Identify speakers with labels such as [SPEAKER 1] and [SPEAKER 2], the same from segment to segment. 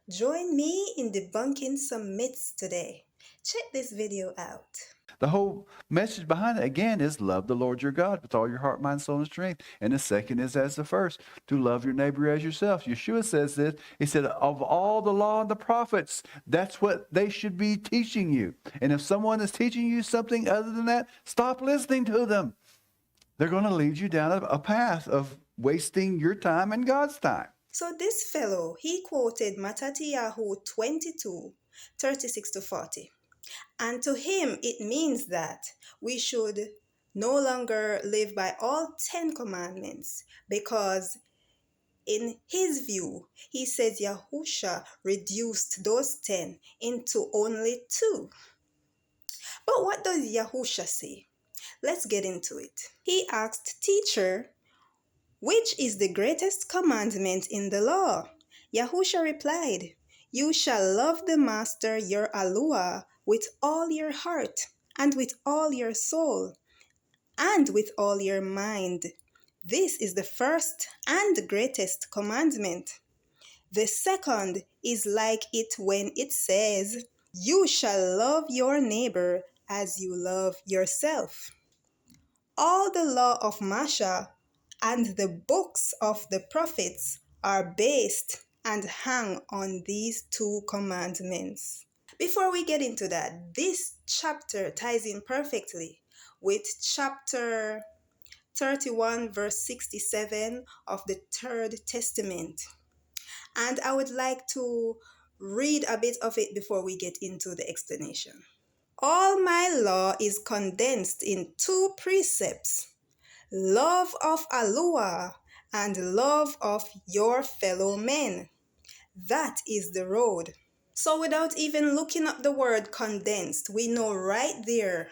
[SPEAKER 1] Join me in debunking some myths today. Check this video out.
[SPEAKER 2] The whole message behind it, again, is love the Lord your God with all your heart, mind, soul, and strength. And the second is as the first, to love your neighbor as yourself. Yeshua says this. He said, of all the law and the prophets, that's what they should be teaching you. And if someone is teaching you something other than that, stop listening to them. They're going to lead you down a path of wasting your time and God's time.
[SPEAKER 1] So this fellow, he quoted Mattathiyahu 22:36-40. And to him, it means that we should no longer live by all 10 commandments because in his view, he says Yahusha reduced those 10 into only 2. But what does Yahusha say? Let's get into it. He asked, Teacher, which is the greatest commandment in the law? Yahusha replied, You shall love the Master your Allah with all your heart, and with all your soul, and with all your mind. This is the first and greatest commandment. The second is like it when it says, You shall love your neighbor as you love yourself. All the law of Moshe and the books of the prophets are based and hang on these 2 commandments. Before we get into that, this chapter ties in perfectly with chapter 31, verse 67 of the Third Testament. And I would like to read a bit of it before we get into the explanation. All my law is condensed in 2 precepts: love of Allah and love of your fellow men. That is the road. So without even looking up the word condensed, we know right there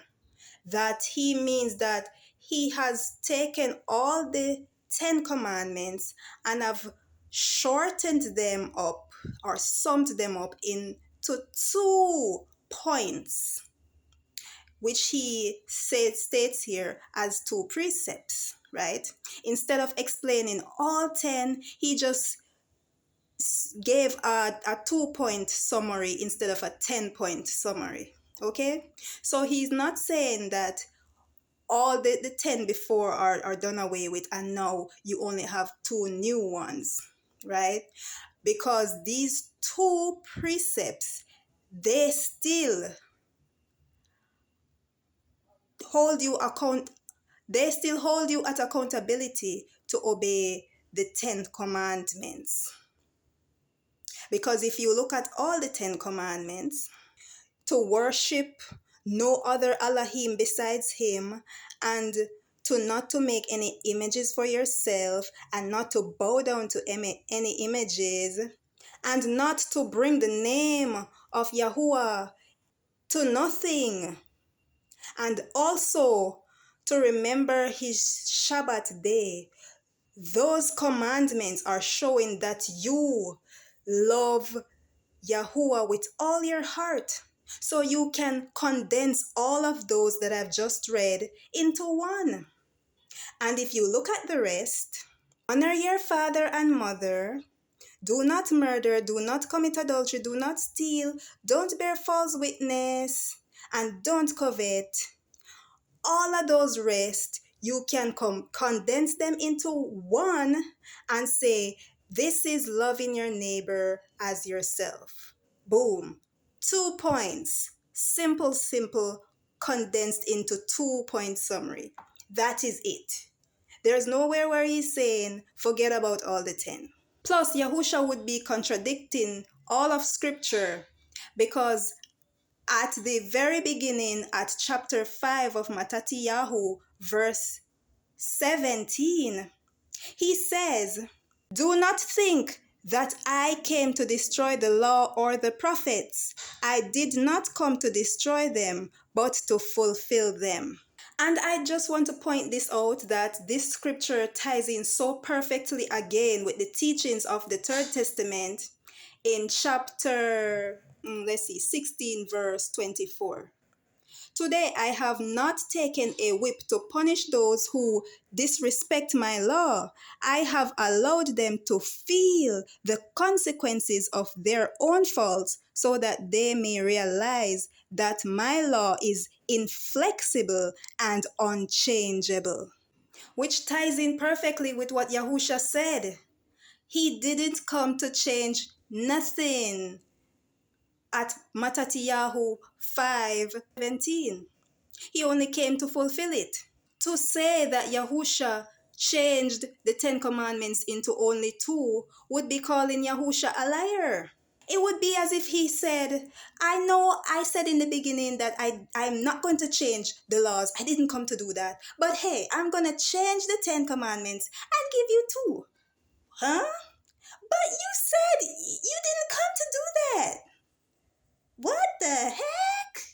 [SPEAKER 1] that he means that he has taken all the 10 commandments and have shortened them up or summed them up into 2 points, which he states here as 2 precepts, right? Instead of explaining all 10, he just gave a 2-point summary instead of a 10-point summary, okay? So he's not saying that all the 10 before are done away with and now you only have 2 new ones, right? Because these 2 precepts, they still hold you at accountability to obey the 10 commandments. Because if you look at all the 10 commandments, to worship no other Elohim besides him, and to not to make any images for yourself, and not to bow down to any images, and not to bring the name of Yahuwah to nothing, and also to remember his Shabbat day. Those commandments are showing that you love Yahuwah with all your heart. So you can condense all of those that I've just read into one. And if you look at the rest, honor your father and mother, do not murder, do not commit adultery, do not steal, don't bear false witness, and don't covet. All of those rest, you can condense them into one and say, this is loving your neighbor as yourself. Boom. 2 points. Simple, condensed into 2-point summary. That is it. There's nowhere where he's saying, forget about all the 10. Plus, Yahusha would be contradicting all of scripture because at the very beginning, at chapter 5 of Mattathiyahu, verse 17, he says, Do not think that I came to destroy the law or the prophets. I did not come to destroy them, but to fulfill them. And I just want to point this out that this scripture ties in so perfectly again with the teachings of the Third Testament in chapter 16, verse 24. Today I have not taken a whip to punish those who disrespect my law. I have allowed them to feel the consequences of their own faults so that they may realize that my law is inflexible and unchangeable. Which ties in perfectly with what Yahusha said. He didn't come to change nothing at Mattathiyahu 5:17. He only came to fulfill it. To say that Yahusha changed the Ten Commandments into only two would be calling Yahusha a liar. It would be as if he said, I know I said in the beginning that I'm not going to change the laws. I didn't come to do that. But hey, I'm going to change the Ten Commandments and give you two. Huh? But you said you didn't come to do that. What the heck?